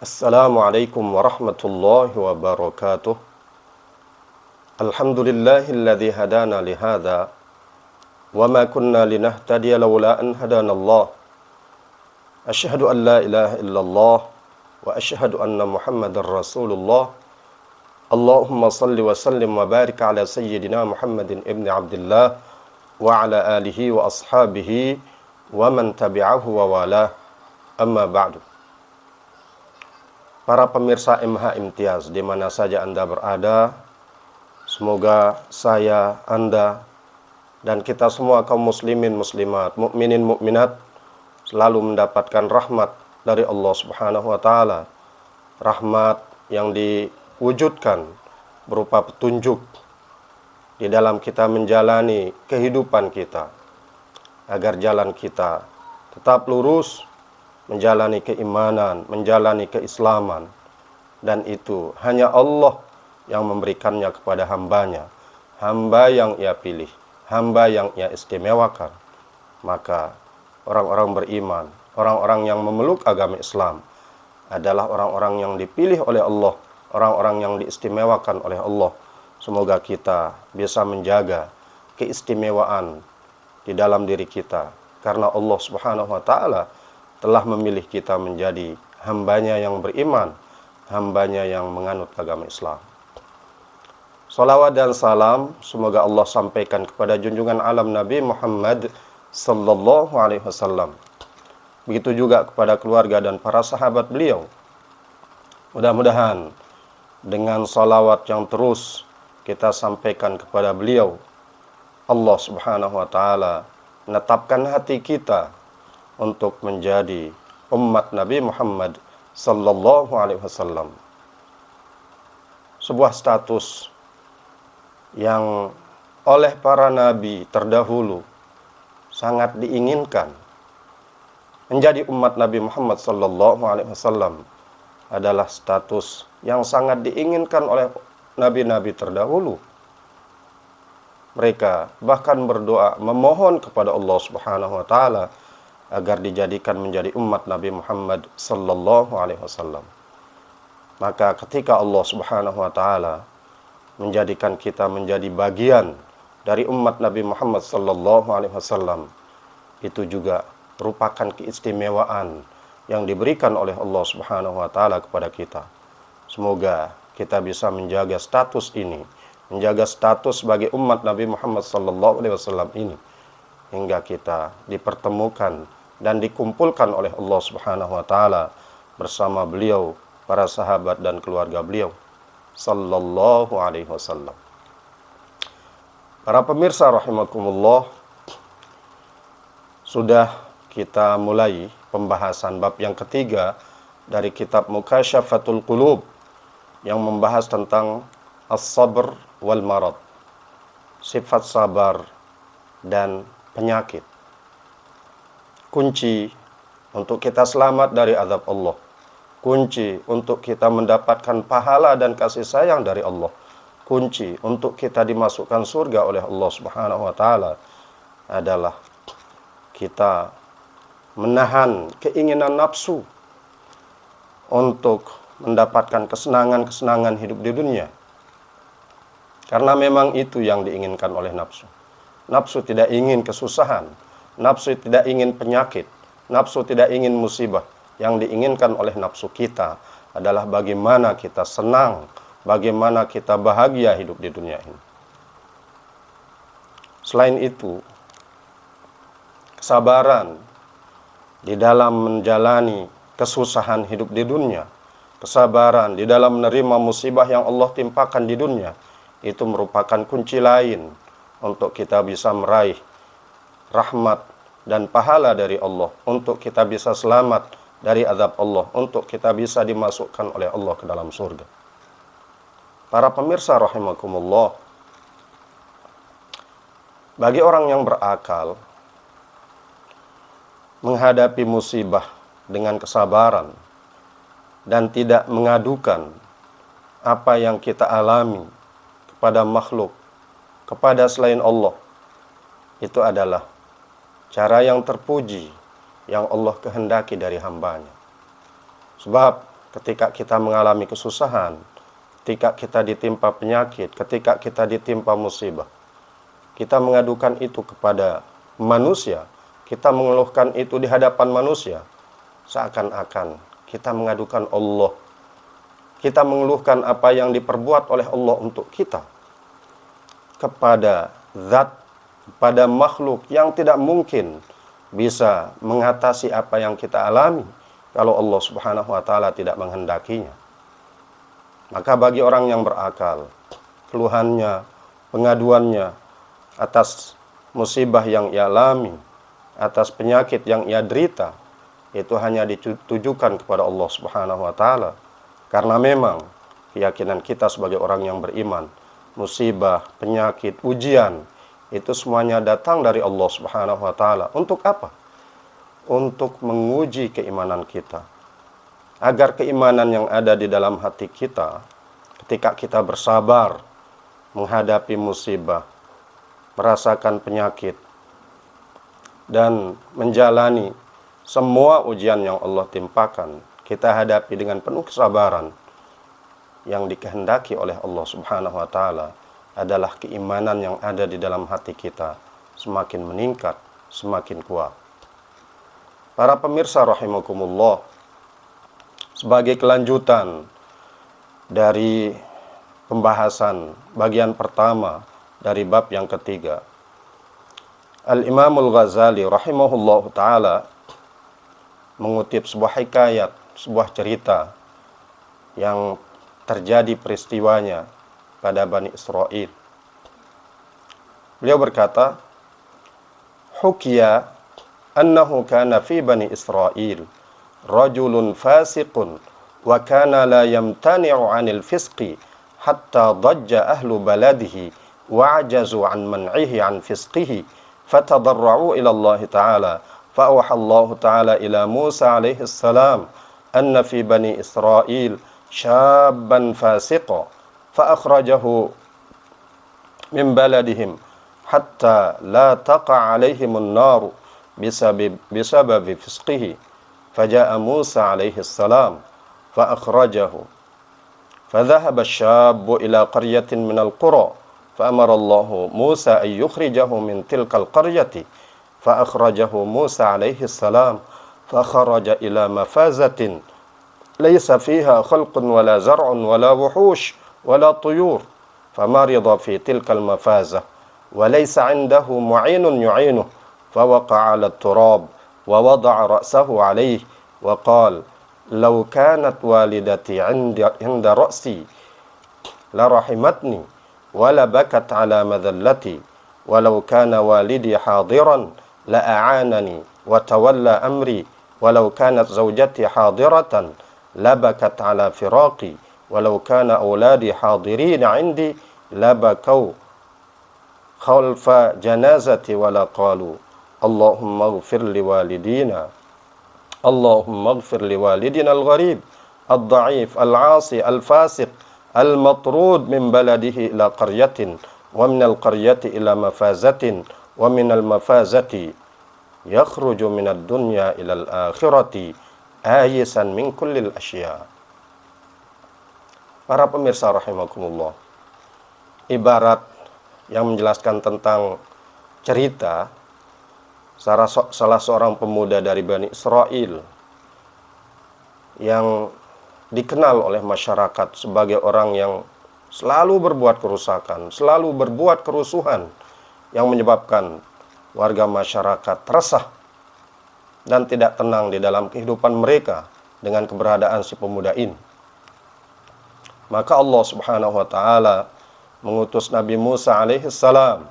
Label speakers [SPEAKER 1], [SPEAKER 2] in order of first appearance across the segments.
[SPEAKER 1] Assalamualaikum warahmatullahi wabarakatuh. Alhamdulillahilladzi hadana lihada wa ma kunna linahtadiya laula an hadanallah. Asyhadu an la ilaha illallah wa asyhadu anna Muhammadar Rasulullah. Allahumma salli wa sallim wa barik ala sayyidina Muhammadin ibni Abdullah wa ala alihi wa ashabihi wa man tabi'ahu wa wala. Amma ba'du. Para pemirsa MH Imtiaz di mana saja Anda berada, semoga saya, Anda, dan kita semua kaum muslimin muslimat, mukminin mukminat selalu mendapatkan rahmat dari Allah Subhanahu wa taala. Rahmat yang diwujudkan berupa petunjuk di dalam kita menjalani kehidupan kita, agar jalan kita tetap lurus, menjalani keimanan, menjalani keislaman, dan itu hanya Allah yang memberikannya kepada hambanya, hamba yang ia pilih, hamba yang ia istimewakan. Maka orang-orang beriman, orang-orang yang memeluk agama Islam adalah orang-orang yang dipilih oleh Allah, orang-orang yang diistimewakan oleh Allah. Semoga kita bisa menjaga keistimewaan di dalam diri kita, karena Allah Subhanahu wa taala telah memilih kita menjadi hambanya yang beriman, hambanya yang menganut agama Islam. Salawat dan salam semoga Allah sampaikan kepada junjungan alam Nabi Muhammad sallallahu alaihi wasallam. Begitu juga kepada keluarga dan para sahabat beliau. Mudah-mudahan dengan salawat yang terus kita sampaikan kepada beliau, Allah Subhanahu wa taala menetapkan hati kita untuk menjadi umat Nabi Muhammad sallallahu alaihi wasallam. Sebuah status yang oleh para nabi terdahulu sangat diinginkan. Menjadi umat Nabi Muhammad sallallahu alaihi wasallam adalah status yang sangat diinginkan oleh nabi-nabi terdahulu. Mereka bahkan berdoa memohon kepada Allah Subhanahu wa taala agar dijadikan menjadi umat Nabi Muhammad sallallahu alaihi wasallam. Maka ketika Allah Subhanahu wa taala menjadikan kita menjadi bagian dari umat Nabi Muhammad sallallahu alaihi wasallam, itu juga merupakan keistimewaan yang diberikan oleh Allah Subhanahu wa taala kepada kita. Semoga kita bisa menjaga status ini, menjaga status sebagai umat Nabi Muhammad sallallahu alaihi wasallam ini, hingga kita dipertemukan dan dikumpulkan oleh Allah Subhanahu wa taala bersama beliau, para sahabat dan keluarga beliau sallallahu alaihi wasallam. Para pemirsa rahimakumullah, sudah kita mulai pembahasan bab yang ketiga dari kitab Mukasyafatul Qulub yang membahas tentang as-sabr wal marad, sifat sabar dan penyakit. Kunci untuk kita selamat dari azab Allah, kunci untuk kita mendapatkan pahala dan kasih sayang dari Allah, kunci untuk kita dimasukkan surga oleh Allah Subhanahu wa taala adalah kita menahan keinginan nafsu untuk mendapatkan kesenangan-kesenangan hidup di dunia. Karena memang itu yang diinginkan oleh nafsu. Nafsu tidak ingin kesusahan, nafsu tidak ingin penyakit, nafsu tidak ingin musibah. Yang diinginkan oleh nafsu kita adalah bagaimana kita senang, bagaimana kita bahagia hidup di dunia ini. Selain itu, kesabaran di dalam menjalani kesusahan hidup di dunia, kesabaran di dalam menerima musibah yang Allah timpakan di dunia, itu merupakan kunci lain untuk kita bisa meraih rahmat dan pahala dari Allah, untuk kita bisa selamat dari azab Allah, untuk kita bisa dimasukkan oleh Allah ke dalam surga. Para pemirsa rahimakumullah, bagi orang yang berakal, menghadapi musibah dengan kesabaran dan tidak mengadukan apa yang kita alami kepada makhluk, kepada selain Allah, itu adalah cara yang terpuji yang Allah kehendaki dari hambanya. Sebab ketika kita mengalami kesusahan, ketika kita ditimpa penyakit, ketika kita ditimpa musibah, kita mengadukan itu kepada manusia, kita mengeluhkan itu di hadapan manusia, seakan-akan kita mengadukan Allah. Kita mengeluhkan apa yang diperbuat oleh Allah untuk kita kepada zat, kepada makhluk yang tidak mungkin bisa mengatasi apa yang kita alami kalau Allah Subhanahu wa taala tidak menghendakinya. Maka bagi orang yang berakal, keluhannya, pengaduannya atas musibah yang ia alami, atas penyakit yang ia derita, itu hanya ditujukan kepada Allah Subhanahu wa taala. Karena memang keyakinan kita sebagai orang yang beriman, musibah, penyakit, ujian, itu semuanya datang dari Allah Subhanahu wa taala. Untuk apa? Untuk menguji keimanan kita. Agar keimanan yang ada di dalam hati kita, ketika kita bersabar menghadapi musibah, merasakan penyakit, dan menjalani semua ujian yang Allah timpakan, kita hadapi dengan penuh kesabaran. Yang dikehendaki oleh Allah Subhanahu wa taala adalah keimanan yang ada di dalam hati kita semakin meningkat, semakin kuat. Para pemirsa rahimakumullah, sebagai kelanjutan dari pembahasan bagian pertama dari bab yang ketiga, Al-Imamul Ghazali rahimahullahu ta'ala mengutip sebuah hikayat, sebuah cerita yang terjadi peristiwanya pada Bani Israel. Beliau berkata, "Hukiya annahu kana fi Bani Israel rajulun fasiqun wa kana la yamtani'u 'anil fisqi hatta dajja ahlu baladihi wa 'ajazu 'an man'ihi 'an fisqihi fatadarra'u ila Allah ta'ala fa awha Allah ta'ala ila Musa alaihi salam anna fi Bani Israel syabban fasiqa fa akhrajahu min baladihim hatta la taqa 'alaihim an-nar بسبب فسقه فجاء موسى عليه السلام فأخرجه فذهب الشاب إلى قرية من القرى فأمر الله موسى أن يخرجه من تلك القرية فأخرجه موسى عليه السلام فخرج إلى مفازة ليس فيها خلق ولا زرع ولا وحوش ولا طيور فمرض في تلك المفازة وليس عنده معين يعينه فوقع على التراب ووضع رأسه عليه وقال لو كانت والدتي عند رأسي لرحمتني ولبكت على مذلتي ولو كان والدي حاضرا لأعانني وتولى أمري ولو كانت زوجتي حاضرة لبكت على فراقي ولو كان أولادي حاضرين عندي لبكوا خلف جنازتي ولا قالوا اللهم اغفر لوالدينا اللهم اغفر لوالدنا الغريب الضعيف العاصي الفاسق المطرود من بلده إلى قرية ومن القرية إلى مفازة ومن المفازة يخرج من الدنيا إلى الآخرة آيسا من كل الأشياء. Para pemirsa rahimakumullah, ibarat yang menjelaskan tentang cerita salah seorang pemuda dari Bani Israel yang dikenal oleh masyarakat sebagai orang yang selalu berbuat kerusakan, selalu berbuat kerusuhan yang menyebabkan warga masyarakat resah dan tidak tenang di dalam kehidupan mereka dengan keberadaan si pemuda ini. Maka Allah Subhanahu wa taala mengutus Nabi Musa alaihi salam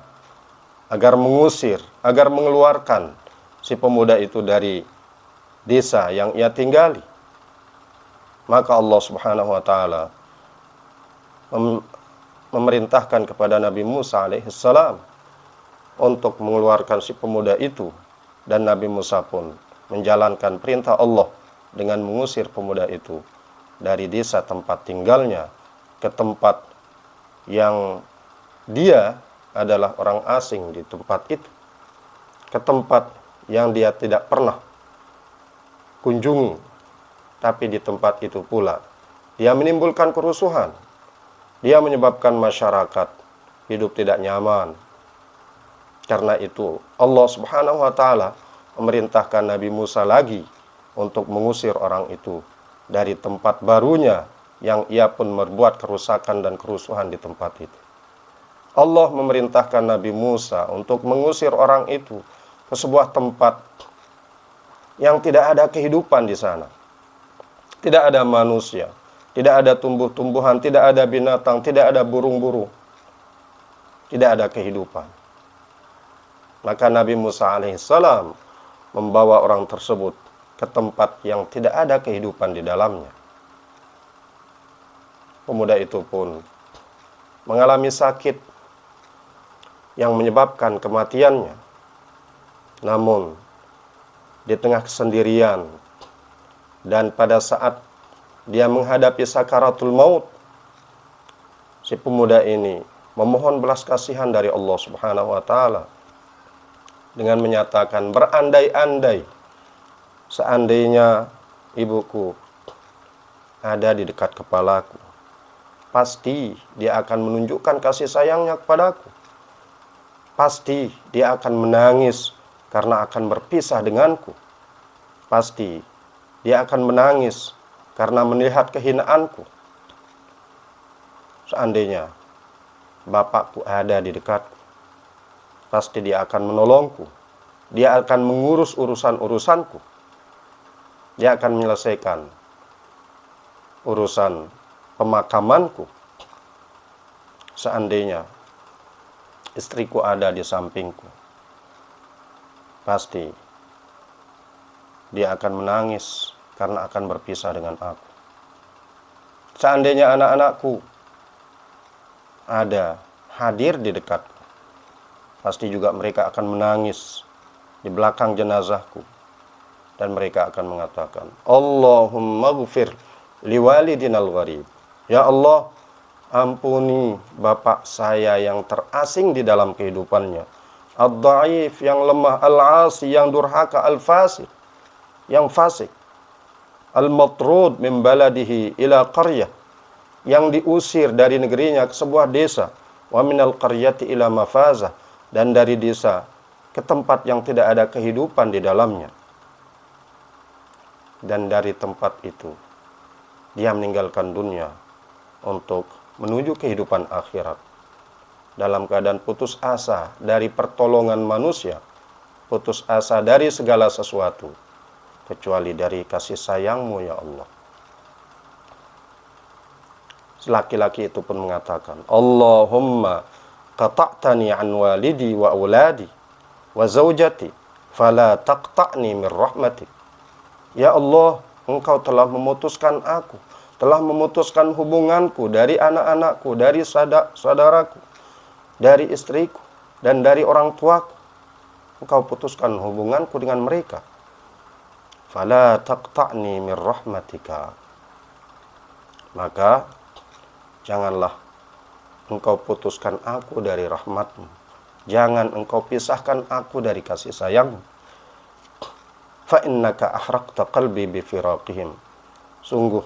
[SPEAKER 1] agar mengusir, agar mengeluarkan si pemuda itu dari desa yang ia tinggali. Maka Allah Subhanahu wa taala memerintahkan kepada Nabi Musa alaihi salam untuk mengeluarkan si pemuda itu, dan Nabi Musa pun menjalankan perintah Allah dengan mengusir pemuda itu dari desa tempat tinggalnya ke tempat yang dia adalah orang asing di tempat itu, ke tempat yang dia tidak pernah kunjungi, tapi di tempat itu pula dia menimbulkan kerusuhan. Dia menyebabkan masyarakat hidup tidak nyaman. Karena itu Allah Subhanahu wa taala memerintahkan Nabi Musa lagi untuk mengusir orang itu dari tempat barunya yang ia pun membuat kerusakan dan kerusuhan di tempat itu. Allah memerintahkan Nabi Musa untuk mengusir orang itu ke sebuah tempat yang tidak ada kehidupan di sana. Tidak ada manusia, tidak ada tumbuh-tumbuhan, tidak ada binatang, tidak ada burung-burung. Tidak ada kehidupan. Maka Nabi Musa alaihissalam membawa orang tersebut ke tempat yang tidak ada kehidupan di dalamnya. Pemuda itu pun mengalami sakit yang menyebabkan kematiannya. Namun di tengah kesendirian dan pada saat dia menghadapi sakaratul maut, si pemuda ini memohon belas kasihan dari Allah Subhanahu wa taala dengan menyatakan, berandai-andai seandainya ibuku ada di dekat kepalaku, pasti dia akan menunjukkan kasih sayangnya kepadaku. Pasti dia akan menangis karena akan berpisah denganku. Pasti dia akan menangis karena melihat kehinaanku. Seandainya bapakku ada di dekatku, pasti dia akan menolongku. Dia akan mengurus urusan-urusanku. Dia akan menyelesaikan urusan pemakamanku. Seandainya istriku ada di sampingku, pasti dia akan menangis karena akan berpisah dengan aku. Seandainya anak-anakku ada hadir di dekatku, pasti juga mereka akan menangis di belakang jenazahku. Dan mereka akan mengatakan, Allahumma ghfir liwalidinal gharib. Ya Allah, ampuni bapak saya yang terasing di dalam kehidupannya, ad-dha'if, yang lemah, al-'asi, yang durhaka, al-fasik, yang fasik, al-matrud min baladihi ila qaryah, yang diusir dari negerinya ke sebuah desa, wa minal qaryati ila mafazah, dan dari desa ke tempat yang tidak ada kehidupan di dalamnya. Dan dari tempat itu dia meninggalkan dunia untuk menuju kehidupan akhirat dalam keadaan putus asa dari pertolongan manusia, putus asa dari segala sesuatu kecuali dari kasih sayang-Mu ya Allah. Laki-laki itu pun mengatakan, Allahumma qata'tani an walidi wa auladi wa zaujati fala taqta'ni min rahmatik. Ya Allah, Engkau telah memutuskan aku, telah memutuskan hubunganku dari anak-anakku, dari saudaraku, dari istriku, dan dari orang tuaku. Engkau putuskan hubunganku dengan mereka. Fala taqta'ni min rahmatika. Maka janganlah Engkau putuskan aku dari rahmat-Mu. Jangan Engkau pisahkan aku dari kasih sayang-Mu. Fa innaka ahraqta qalbi bi firaqihim. Sungguh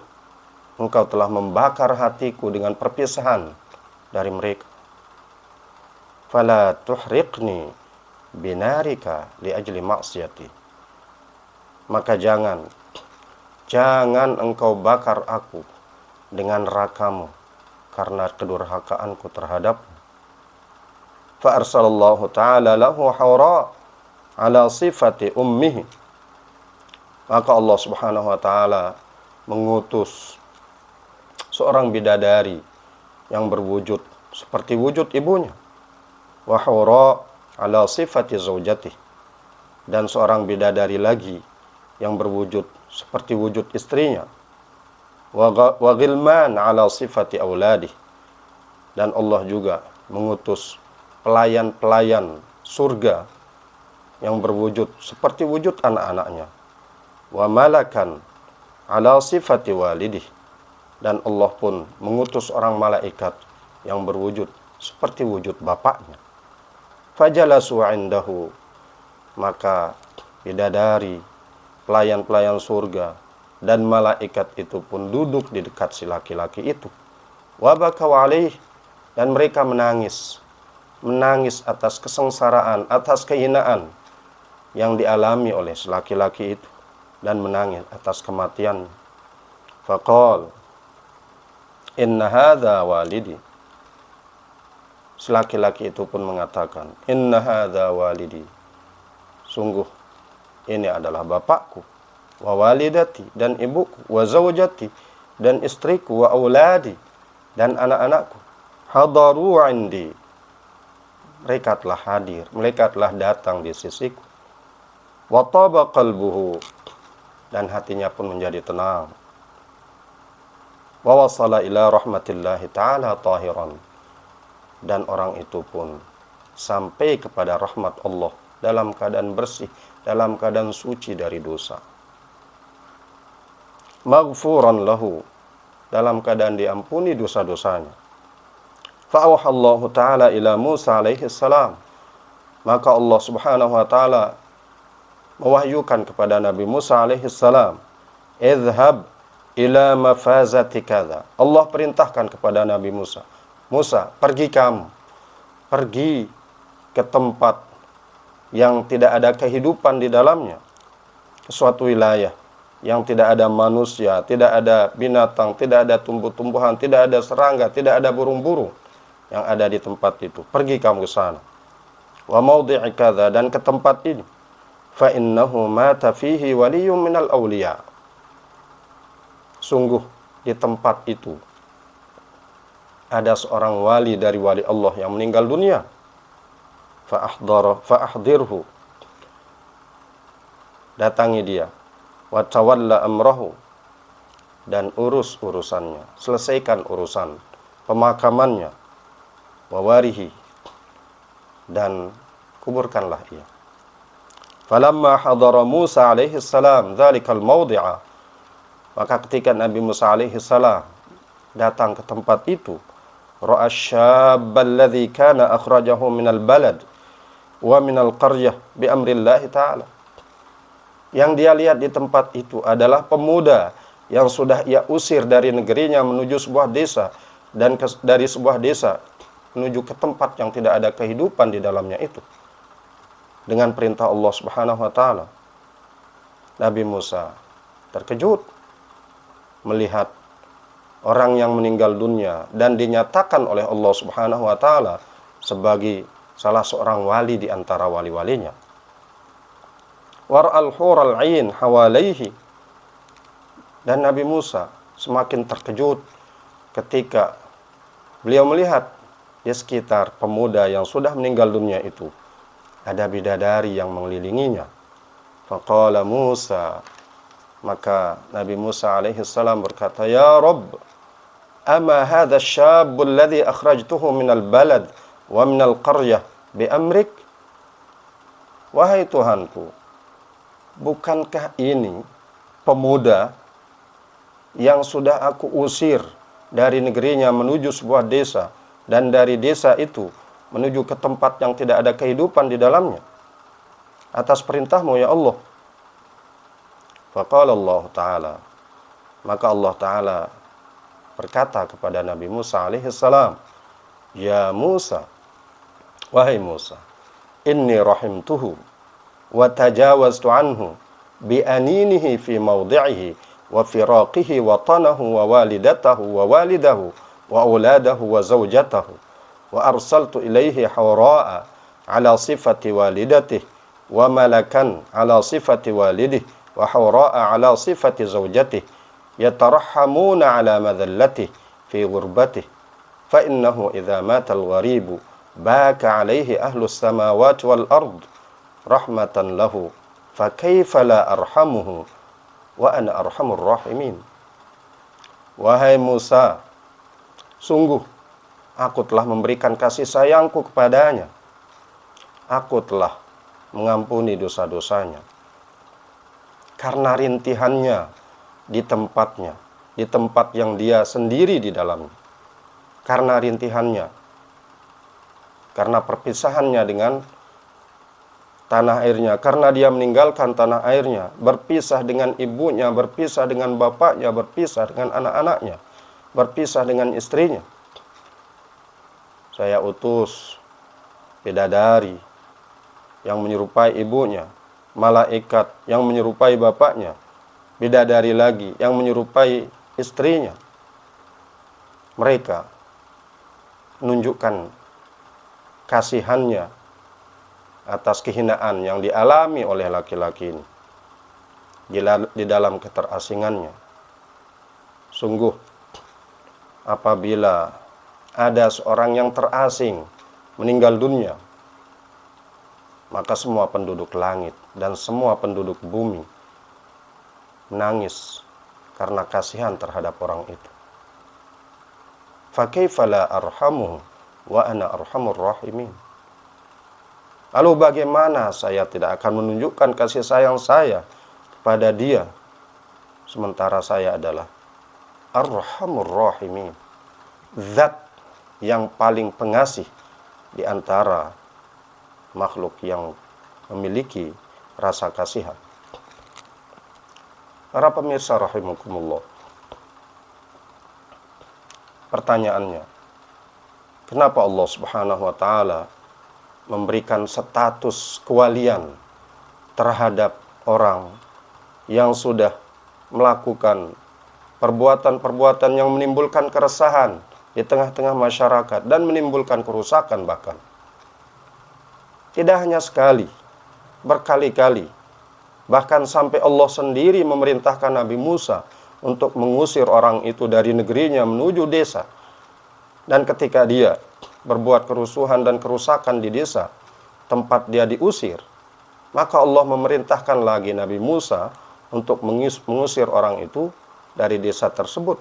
[SPEAKER 1] Engkau telah membakar hatiku dengan perpisahan dari mereka. Fala tuhriqni binarika li ajli ma'siyati. Maka jangan Engkau bakar aku dengan neraka-Mu karena kedurhakaanku terhadapmu. Fa arsalallahu ta'ala lahu hawra ala sifati ummihi. Maka Allah Subhanahu wa taala mengutus seorang bidadari yang berwujud seperti wujud ibunya. Wa hawra ala sifati zaujati. Dan seorang bidadari lagi yang berwujud seperti wujud istrinya. Wa ghilman ala sifati auladih. Dan Allah juga mengutus pelayan-pelayan surga yang berwujud seperti wujud anak-anaknya. Wa malakan ala sifati walidih. Dan Allah pun mengutus orang malaikat yang berwujud seperti wujud bapaknya. Fajalasu indahu. Maka bidadari, pelayan-pelayan surga dan malaikat itu pun duduk di dekat si laki-laki itu. Wa bakau alaih, dan mereka menangis atas kesengsaraan, atas kehinaan yang dialami oleh si laki-laki itu, dan menangis atas kematian. Faqal, inna hadza walidi. Si laki-laki itu pun mengatakan, inna hadza walidi, sungguh ini adalah bapakku, wa walidati, dan ibuku, wa zawjati, dan istriku, wa auladi, dan anak-anakku. Hadaru indi, mereka telah hadir, mereka telah datang di sisiku. Wa taba qalbuhu, dan hatinya pun menjadi tenang. Wa wasala ila rahmatillahi ta'ala tahiran, dan orang itu pun sampai kepada rahmat Allah dalam keadaan bersih, dalam keadaan suci dari dosa. Maghfuran lahu, dalam keadaan diampuni dosa-dosanya. Fa'auhallahu ta'ala ila Musa alaihi salam, maka Allah subhanahu wa ta'ala mewahyukan kepada Nabi Musa alaihi salam, idhhab ila mafazati kadza. Allah perintahkan kepada Nabi Musa, Musa, pergi kamu, pergi ke tempat yang tidak ada kehidupan di dalamnya, ke suatu wilayah yang tidak ada manusia, tidak ada binatang, tidak ada tumbuh-tumbuhan, tidak ada serangga, tidak ada burung-burung yang ada di tempat itu. Pergi kamu ke sana. Wa maudhi'i kadza, dan ke tempat ini. Fa innahu mata fihi waliyyun minal awliya. Sungguh di tempat itu ada seorang wali dari wali Allah yang meninggal dunia. Fa'ahdirhu, datangi dia. Wa tawalla amrahu, dan urus urusannya, selesaikan urusan pemakamannya. Wa warihi, dan kuburkanlah ia. Falamma hadara Musa alaihi salam dzalikal mawdi'a, maka ketika Nabi Musa alaihi salam datang ke tempat itu, ra'a syabba alladhi kana akhrajahu minal balad wa minal qaryah bi amrillahi ta'ala. Yang dia lihat di tempat itu adalah pemuda yang sudah ia usir dari negerinya menuju sebuah desa, dan dari sebuah desa menuju ke tempat yang tidak ada kehidupan di dalamnya itu, dengan perintah Allah subhanahu wa ta'ala. Nabi Musa terkejut melihat orang yang meninggal dunia dan dinyatakan oleh Allah subhanahu wa ta'ala sebagai salah seorang wali di antara wali-walinya. War'al hural ain hawalaihi, dan Nabi Musa semakin terkejut ketika beliau melihat di sekitar pemuda yang sudah meninggal dunia itu ada bidadari yang mengelilinginya. Faqala Musa, maka Nabi Musa alaihi salam berkata, ya Rabb, ama hadha syabbu alladhi akhrajtuhu minal balad wa minal qaryah bi amrik. Wahai Tuhanku, bukankah ini pemuda yang sudah aku usir dari negerinya menuju sebuah desa, dan dari desa itu menuju ke tempat yang tidak ada kehidupan di dalamnya, atas perintahmu ya Allah. Faqala Allah Ta'ala, maka Allah Ta'ala berkata kepada Nabi Musa alaihi salam, ya Musa, wahai Musa, inni rahimtuhu wa tajawaztu anhu bi aninihi fi mawdi'ihi wa firaqihi wa tanahu wa walidatahu wa walidahu wa auladahu wa zawjatahu wa arsaltu ilaihi hawra'a ala sifati walidatihi wa malakan ala sifati walidihi wa hawra'a ala sifati zawjatihi yatarahhamuna ala madhallatihi fi ghurbatihi fa innahu idza mata al-gharibu baka alaihi ahlus samawati wal ard rahmatan lahu fa kaifa la arhamuhu wa ana arhamur rahimin. Wahai Musa, sungguh aku telah memberikan kasih sayangku kepadanya, aku telah mengampuni dosa-dosanya karena rintihannya di tempatnya, di tempat yang dia sendiri di dalamnya, karena rintihannya, karena perpisahannya dengan tanah airnya, karena dia meninggalkan tanah airnya, berpisah dengan ibunya, berpisah dengan bapaknya, berpisah dengan anak-anaknya, berpisah dengan istrinya. Saya utus bidadari yang menyerupai ibunya, malaikat yang menyerupai bapaknya, bidadari lagi yang menyerupai istrinya. Mereka menunjukkan kasihannya atas kehinaan yang dialami oleh laki-laki ini di dalam keterasingannya. Sungguh, apabila ada seorang yang terasing meninggal dunia, maka semua penduduk langit dan semua penduduk bumi menangis karena kasihan terhadap orang itu. Fa kaifa la arhamuhu wa ana arhamur rahimin. Lalu bagaimana saya tidak akan menunjukkan kasih sayang saya kepada dia, sementara saya adalah arhamur rahimin, zat yang paling pengasih di antara makhluk yang memiliki rasa kasihan. Para pemirsa rahimakumullah, pertanyaannya, kenapa Allah Subhanahu wa taala memberikan status kewalian terhadap orang yang sudah melakukan perbuatan-perbuatan yang menimbulkan keresahan di tengah-tengah masyarakat dan menimbulkan kerusakan bahkan? Tidak hanya sekali, berkali-kali. Bahkan sampai Allah sendiri memerintahkan Nabi Musa untuk mengusir orang itu dari negerinya menuju desa. Dan ketika dia berbuat kerusuhan dan kerusakan di desa tempat dia diusir, maka Allah memerintahkan lagi Nabi Musa untuk mengusir orang itu dari desa tersebut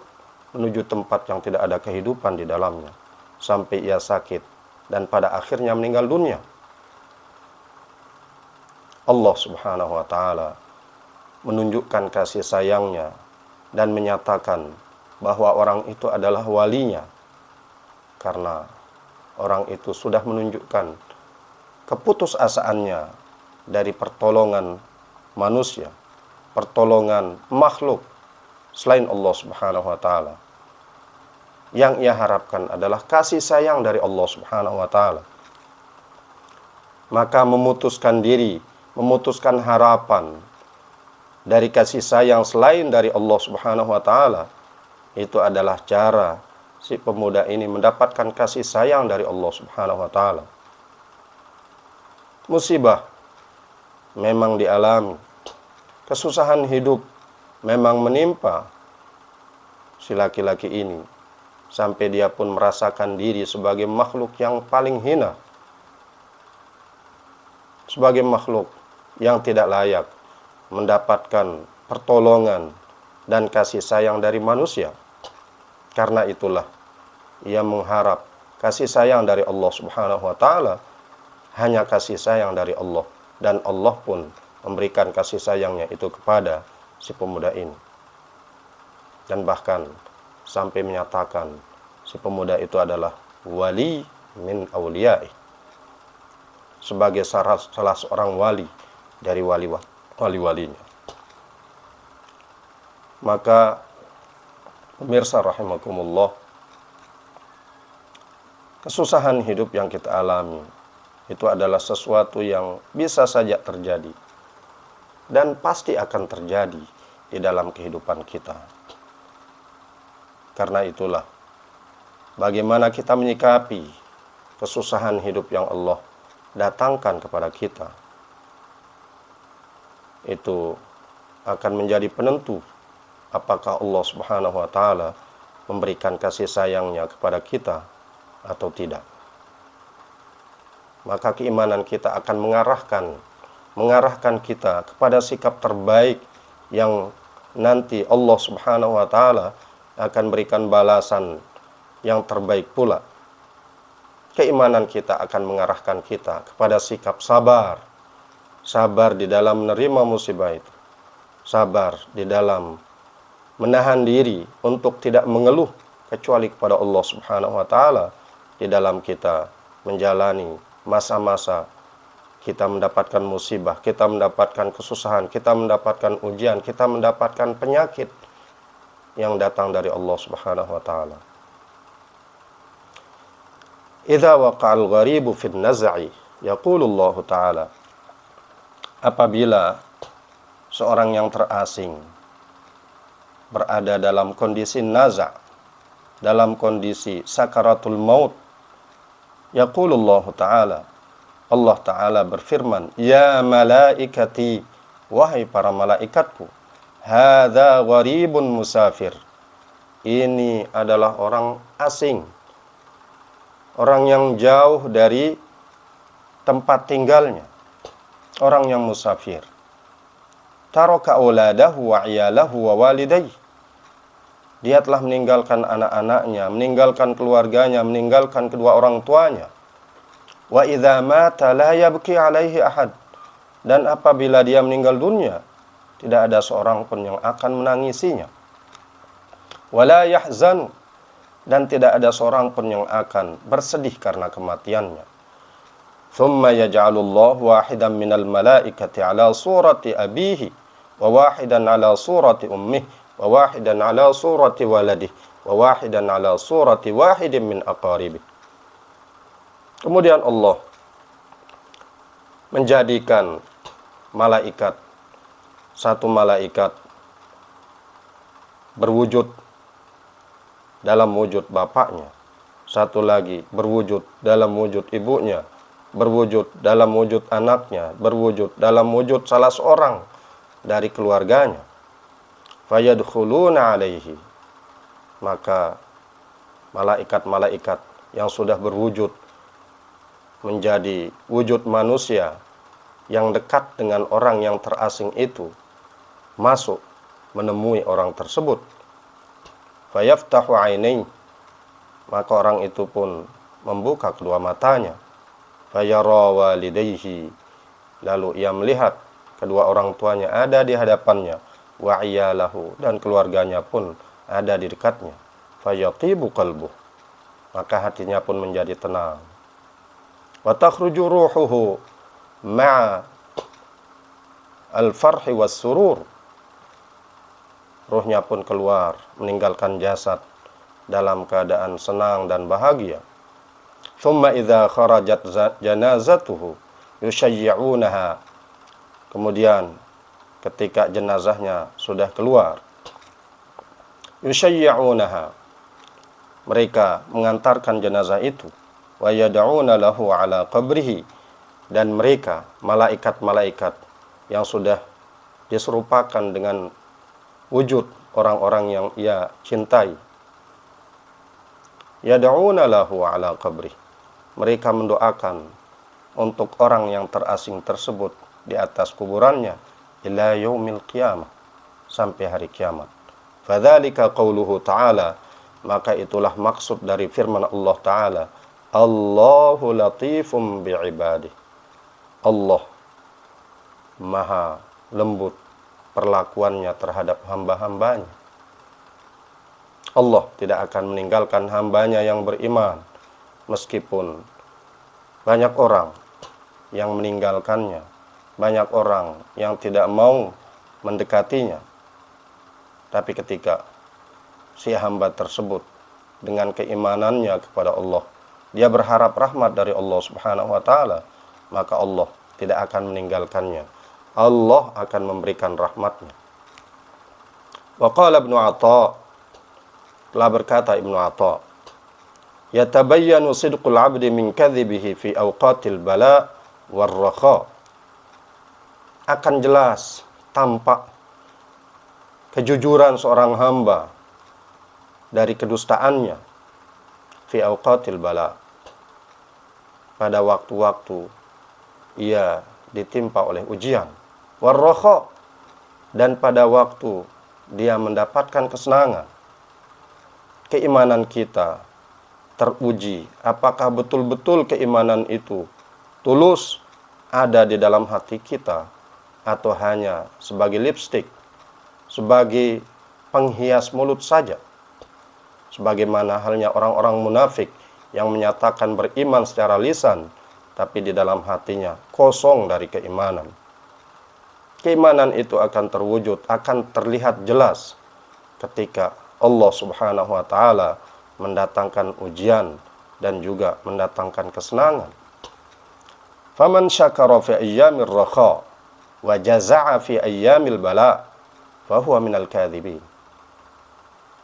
[SPEAKER 1] menuju tempat yang tidak ada kehidupan di dalamnya, sampai ia sakit dan pada akhirnya meninggal dunia. Allah Subhanahu wa taala menunjukkan kasih sayangnya dan menyatakan bahwa orang itu adalah walinya, karena orang itu sudah menunjukkan keputusasaannya dari pertolongan manusia, pertolongan makhluk selain Allah Subhanahu wa taala. Yang ia harapkan adalah kasih sayang dari Allah Subhanahu wa taala. Maka memutuskan diri, memutuskan harapan dari kasih sayang selain dari Allah Subhanahu wa taala, itu adalah cara si pemuda ini mendapatkan kasih sayang dari Allah Subhanahu wa taala. Musibah memang dialami, kesusahan hidup memang menimpa si laki-laki ini, sampai dia pun merasakan diri sebagai makhluk yang paling hina, sebagai makhluk yang tidak layak mendapatkan pertolongan dan kasih sayang dari manusia. Karena itulah ia mengharap kasih sayang dari Allah Subhanahu wa taala, hanya kasih sayang dari Allah, dan Allah pun memberikan kasih sayangnya itu kepada si pemuda ini. Dan bahkan sampai menyatakan si pemuda itu adalah wali min awliya'i, sebagai salah seorang wali dari wali-walinya. Maka pemirsa rahimakumullah, kesusahan hidup yang kita alami itu adalah sesuatu yang bisa saja terjadi dan pasti akan terjadi di dalam kehidupan kita. Karena itulah bagaimana kita menyikapi kesusahan hidup yang Allah datangkan kepada kita, itu akan menjadi penentu apakah Allah Subhanahu wa taala memberikan kasih sayangnya kepada kita atau tidak. Maka keimanan kita akan mengarahkan kita kepada sikap terbaik yang nanti Allah Subhanahu wa taala akan berikan balasan yang terbaik pula. Keimanan kita akan mengarahkan kita kepada sikap sabar. Sabar di dalam menerima musibah itu. Sabar di dalam menahan diri untuk tidak mengeluh kecuali kepada Allah Subhanahu wa taala di dalam kita menjalani masa-masa kita mendapatkan musibah, kita mendapatkan kesusahan, kita mendapatkan ujian, kita mendapatkan penyakit yang datang dari Allah Subhanahu wa taala. Idza waqa'al gharibu fin naz'i, yaqulullahu ta'ala. Apabila seorang yang terasing berada dalam kondisi naza', dalam kondisi sakaratul maut, yaqulullahu ta'ala, Allah Ta'ala berfirman, ya malaikati, wahai para malaikatku, hadza gharibun musafir, ini adalah orang asing, orang yang jauh dari tempat tinggalnya, orang yang musafir. Taraka auladahu wa iyalahu wa walidayhi, dia telah meninggalkan anak-anaknya, meninggalkan keluarganya, meninggalkan kedua orang tuanya. Wa idza mata la yabki alaihi ahad, dan apabila dia meninggal dunia, tidak ada seorang pun yang akan menangisinya. Wala yahzanu, dan tidak ada seorang pun yang akan bersedih karena kematiannya. Thumma yaj'alullahu wahidan minal malaikati ala surati abihi, wa wahidan ala surati ummihi, wa wahidan ala surati waladihi, wa wahidan ala surati wahidin min aqaribihi. Kemudian Allah menjadikan malaikat, satu malaikat berwujud dalam wujud bapaknya, satu lagi berwujud dalam wujud ibunya, berwujud dalam wujud anaknya, berwujud dalam wujud salah seorang dari keluarganya. Fayadkhuluna alaihi, maka malaikat-malaikat yang sudah berwujud menjadi wujud manusia yang dekat dengan orang yang terasing itu masuk menemui orang tersebut. Fayaftahu ainaihi, maka orang itu pun membuka kedua matanya. Fayara walidayhi, lalu ia melihat kedua orang tuanya ada di hadapannya. Wa iyalahu, dan keluarganya pun ada di dekatnya. Fayatibu qalbuh, maka hatinya pun menjadi tenang. Wa takhruju ruhuhu ma'a al-farhi was-surur, ruhnya pun keluar meninggalkan jasad dalam keadaan senang dan bahagia. Thumma idza kharajat janazatuhu yushayyi'unaha, kemudian ketika jenazahnya sudah keluar, yushayyi'unaha, mereka mengantarkan jenazah itu, wa yad'una lahu ala qabrihi, dan mereka malaikat-malaikat yang sudah diserupakan dengan wujud orang-orang yang ia cintai, yad'una lahu ala qabrihi, mereka mendoakan untuk orang yang terasing tersebut di atas kuburannya ila yaumil qiyamah, sampai hari kiamat. Fadzalika qauluhu ta'ala, maka itulah maksud dari firman Allah Ta'ala, Allahu latifum bi'ibadih, Allah maha lembut perlakuannya terhadap hamba-hambanya. Allah tidak akan meninggalkan hambanya yang beriman, meskipun banyak orang yang meninggalkannya, banyak orang yang tidak mau mendekatinya. Tapi ketika si hamba tersebut dengan keimanannya kepada Allah, dia berharap rahmat dari Allah Subhanahu wa taala, maka Allah tidak akan meninggalkannya. Allah akan memberikan rahmatnya. Wa qala Ibnu Atha, telah berkata Ibnu Atha, yatabayyanu sidqul 'abdi min kadhibihi fi awqatil bala war rakha, akan jelas tampak kejujuran seorang hamba dari kedustaannya fi awqatil bala, pada waktu-waktu ia ditimpa oleh ujian, warrakha, dan pada waktu dia mendapatkan kesenangan. Keimanan kita teruji, apakah betul-betul keimanan itu tulus ada di dalam hati kita, atau hanya sebagai lipstik, sebagai penghias mulut saja, sebagaimana halnya orang-orang munafik yang menyatakan beriman secara lisan, tapi di dalam hatinya kosong dari keimanan. Keimanan itu akan terwujud, akan terlihat jelas ketika Allah Subhanahu wa taala mendatangkan ujian dan juga mendatangkan kesenangan. Faman syakara fi ayyamir rakha wa jaza'a fi ayyamil bala fa huwa minal kadzibin.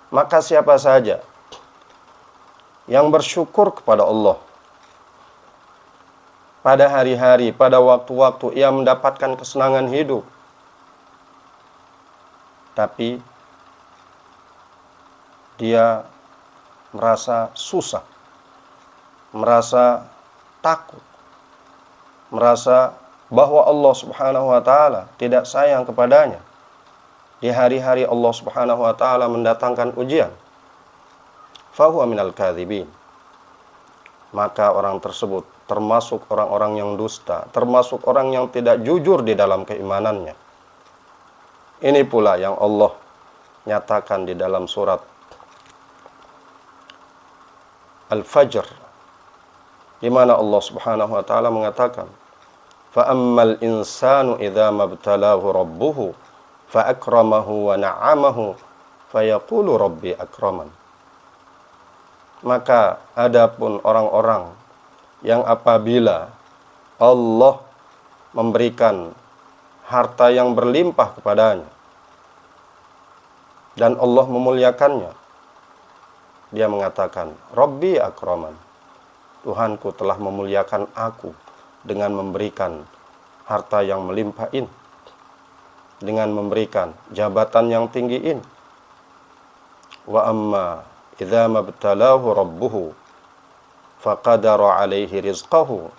[SPEAKER 1] Maka siapa saja yang bersyukur kepada Allah pada hari-hari, pada waktu-waktu ia mendapatkan kesenangan hidup, tapi dia merasa susah, merasa takut, merasa bahwa Allah Subhanahu wa taala tidak sayang kepadanya. Di hari-hari Allah Subhanahu wa taala mendatangkan ujian, fahuwa minal kadzibin. Maka orang tersebut termasuk orang-orang yang dusta, termasuk orang yang tidak jujur di dalam keimanannya. Ini pula yang Allah nyatakan di dalam surat Al-Fajr, di mana Allah Subhanahu wa taala mengatakan, fa ammal insanu idza mabtalahu rabbuhu fa akramahu wa na'amahu fa yaqulu rabbi akraman. Maka adapun orang-orang yang apabila Allah memberikan harta yang berlimpah kepadanya dan Allah memuliakannya, dia mengatakan, Rabbi akraman, Tuhanku telah memuliakan aku dengan memberikan harta yang melimpah ini, dengan memberikan jabatan yang tinggi ini. Wa amma idza mabtalahu rabbuhu faqadara alaihi rizqahu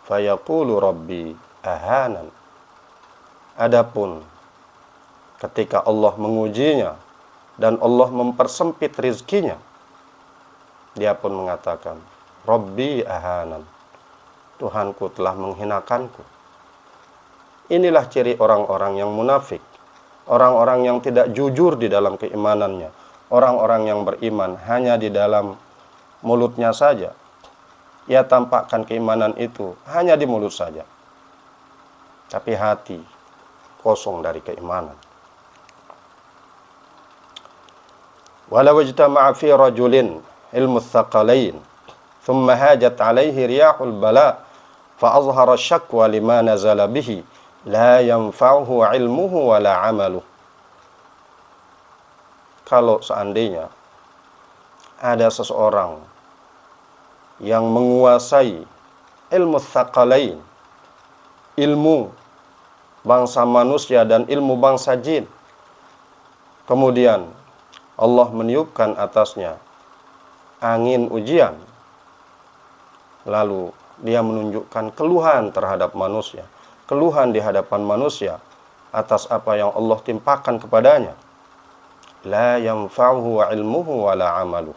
[SPEAKER 1] fayaqulu rabbi ahanan. Adapun ketika Allah mengujinya dan Allah mempersempit rizkinya, dia pun mengatakan, Rabbi ahanan, Tuhanku telah menghinakanku. Inilah ciri orang-orang yang munafik, orang-orang yang tidak jujur di dalam keimanannya, orang-orang yang beriman hanya di dalam mulutnya saja. Ia tampakkan keimanan itu hanya di mulut saja, tapi hati kosong dari keimanan. Walau ijtama'a fi rajulin ilmu tsaqalain thumma hajat alaihi riyahul bala fa azhara syakwa lima nazala bihi la yanfa'uhu ilmuhu wa la amaluh. Kalau seandainya ada seseorang yang menguasai ilmu tsaqalain, ilmu bangsa manusia dan ilmu bangsa jin, kemudian Allah meniupkan atasnya angin ujian, lalu dia menunjukkan keluhan terhadap manusia, keluhan di hadapan manusia atas apa yang Allah timpakan kepadanya, la yanfa'uhu ilmuhu wa la amaluh.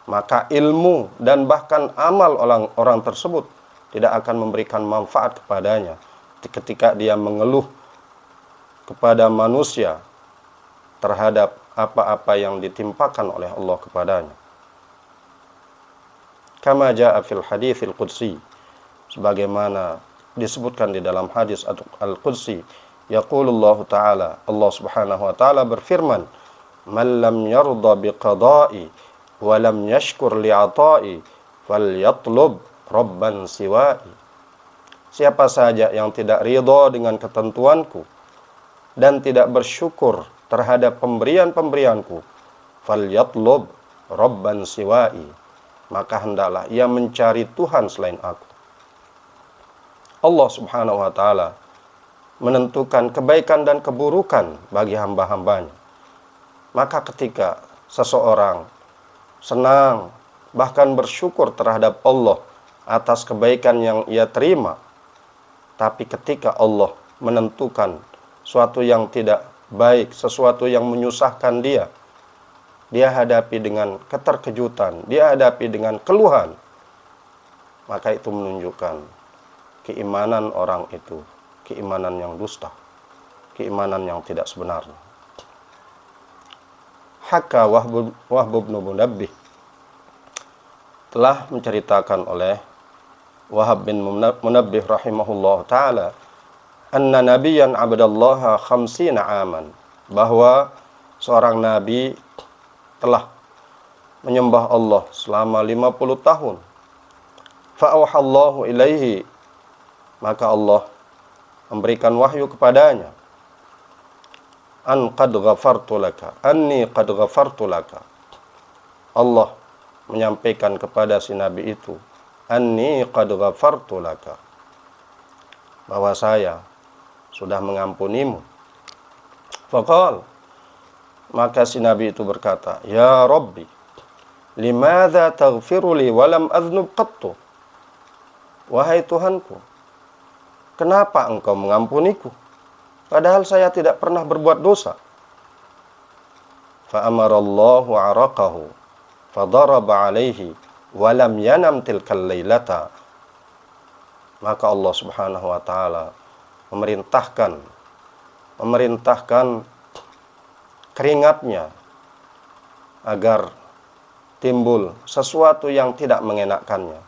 [SPEAKER 1] Maka ilmu dan bahkan amal orang tersebut tidak akan memberikan manfaat kepadanya ketika dia mengeluh kepada manusia terhadap apa-apa yang ditimpakan oleh Allah kepadanya. Kama jaa fil haditsil qudsi, sebagaimana disebutkan di dalam hadis al-qudsi, yaqulullahu ta'ala, Allah Subhanahu wa ta'ala berfirman, man lam yarda biqada'i wa lam yashkur li'ata'i falyatlub rabban siwa'i. Siapa saja yang tidak ridha dengan ketentuanku dan tidak bersyukur terhadap pemberian-pemberianku, falyatlub rabban siwa'i, maka hendaklah ia mencari Tuhan selain aku. Allah Subhanahu wa ta'ala menentukan kebaikan dan keburukan bagi hamba-hambanya. Maka ketika seseorang senang, bahkan bersyukur terhadap Allah atas kebaikan yang ia terima, tapi ketika Allah menentukan suatu yang tidak baik, sesuatu yang menyusahkan dia, dia hadapi dengan keterkejutan, dia hadapi dengan keluhan, maka itu menunjukkan keimanan orang itu, keimanan yang dusta, keimanan yang tidak sebenarnya. Haka Wahb bin Munabbih telah menceritakan oleh Wahab bin Munabbih rahimahullah ta'ala, anna nabiyan abadallaha khamsina aman, bahwa seorang nabi telah menyembah Allah selama 50 tahun. Fa'auhallahu ilaihi, maka Allah memberikan wahyu kepadanya, an qad ghafartu laka, anni qad ghafartu laka. Allah menyampaikan kepada si nabi itu, anni qad ghafartu laka, bahwa saya sudah mengampunimu. Faqal, maka si nabi itu berkata, ya Rabbi, limadza taghfiru li wa lam adznub qattu. Wahai Tuhanku, kenapa engkau mengampuniku padahal saya tidak pernah berbuat dosa? Fa amarallahu araqahu fadaraba alaihi wa lam yanam tilkal lailata. Maka Allah Subhanahu wa taala memerintahkan keringatnya agar timbul sesuatu yang tidak mengenakkannya,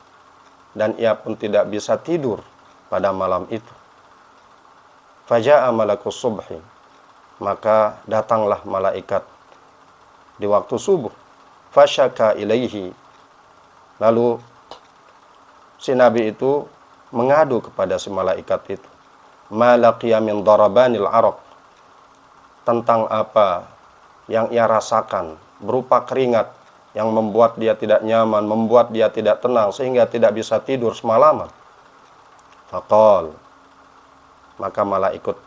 [SPEAKER 1] dan ia pun tidak bisa tidur pada malam itu. Faja'a malakus subhi, maka datanglah malaikat di waktu subuh. Fasyaka ilaihi, lalu si nabi itu mengadu kepada si malaikat itu, ma laqiya min darabanil araq, tentang apa yang ia rasakan berupa keringat yang membuat dia tidak nyaman, membuat dia tidak tenang, sehingga tidak bisa tidur semalaman. Faqal, maka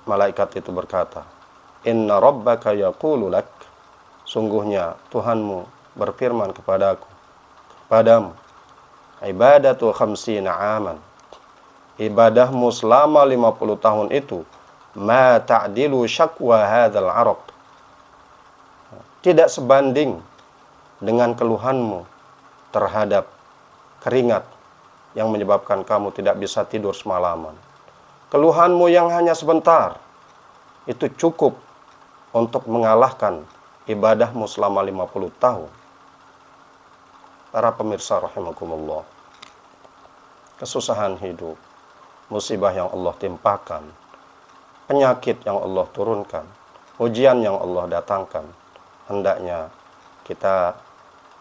[SPEAKER 1] malaikat itu berkata, inna rabbaka yaqulu lak, sungguhnya Tuhanmu berfirman kepadamu, ibadatu khamsina aman, ibadahmu selama 50 tahun itu, ma ta'dilu syakwa hadzal araq, tidak sebanding dengan keluhanmu terhadap keringat yang menyebabkan kamu tidak bisa tidur semalaman. Keluhanmu yang hanya sebentar itu cukup untuk mengalahkan ibadahmu selama 50 tahun. Para pemirsa rahimakumullah, kesusahan hidup, musibah yang Allah timpakan, penyakit yang Allah turunkan, ujian yang Allah datangkan, hendaknya kita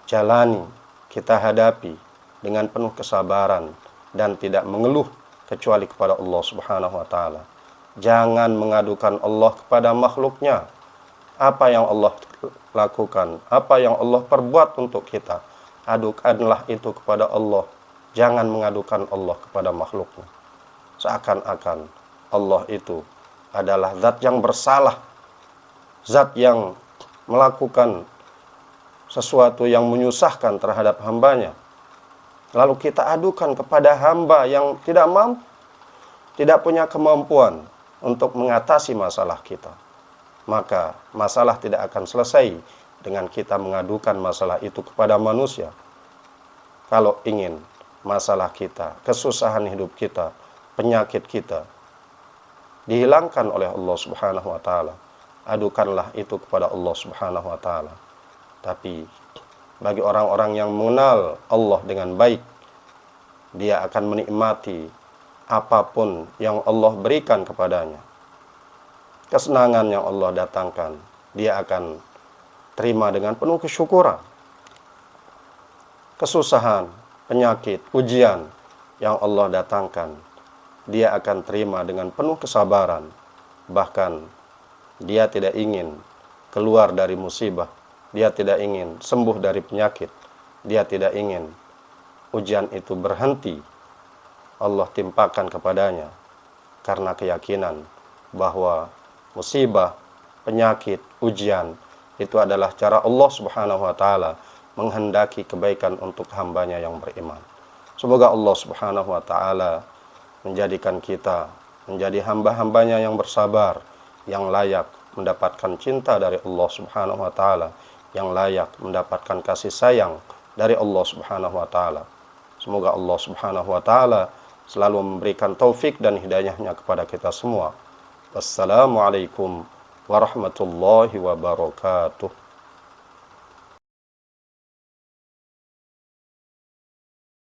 [SPEAKER 1] jalani, kita hadapi dengan penuh kesabaran dan tidak mengeluh kecuali kepada Allah Subhanahu wa taala. Jangan mengadukan Allah kepada makhluknya. Apa yang Allah lakukan, apa yang Allah perbuat untuk kita, adukanlah itu kepada Allah. Jangan mengadukan Allah kepada makhluknya. Seakan-akan Allah itu adalah zat yang bersalah, zat yang melakukan sesuatu yang menyusahkan terhadap hambanya, lalu kita adukan kepada hamba yang tidak mampu, tidak punya kemampuan untuk mengatasi masalah kita. Maka masalah tidak akan selesai dengan kita mengadukan masalah itu kepada manusia. Kalau ingin masalah kita, kesusahan hidup kita, penyakit kita dihilangkan oleh Allah Subhanahu wa taala, adukanlah itu kepada Allah Subhanahu wa taala. Tapi bagi orang-orang yang mengenal Allah dengan baik, dia akan menikmati apapun yang Allah berikan kepadanya. Kesenangan yang Allah datangkan, dia akan terima dengan penuh kesyukuran. Kesusahan, penyakit, ujian yang Allah datangkan, dia akan terima dengan penuh kesabaran. Bahkan dia tidak ingin keluar dari musibah, dia tidak ingin sembuh dari penyakit, dia tidak ingin ujian itu berhenti. Allah timpakan kepadanya karena keyakinan bahwa musibah, penyakit, ujian itu adalah cara Allah Subhanahu wa taala menghendaki kebaikan untuk hambanya yang beriman. Semoga Allah Subhanahu wa taala menjadikan kita menjadi hamba-hambanya yang bersabar, yang layak mendapatkan cinta dari Allah Subhanahu wa taala, yang layak mendapatkan kasih sayang dari Allah Subhanahu wa taala. Semoga Allah Subhanahu wa taala selalu memberikan taufik dan hidayahnya kepada kita semua. Wassalamualaikum warahmatullahi wabarakatuh.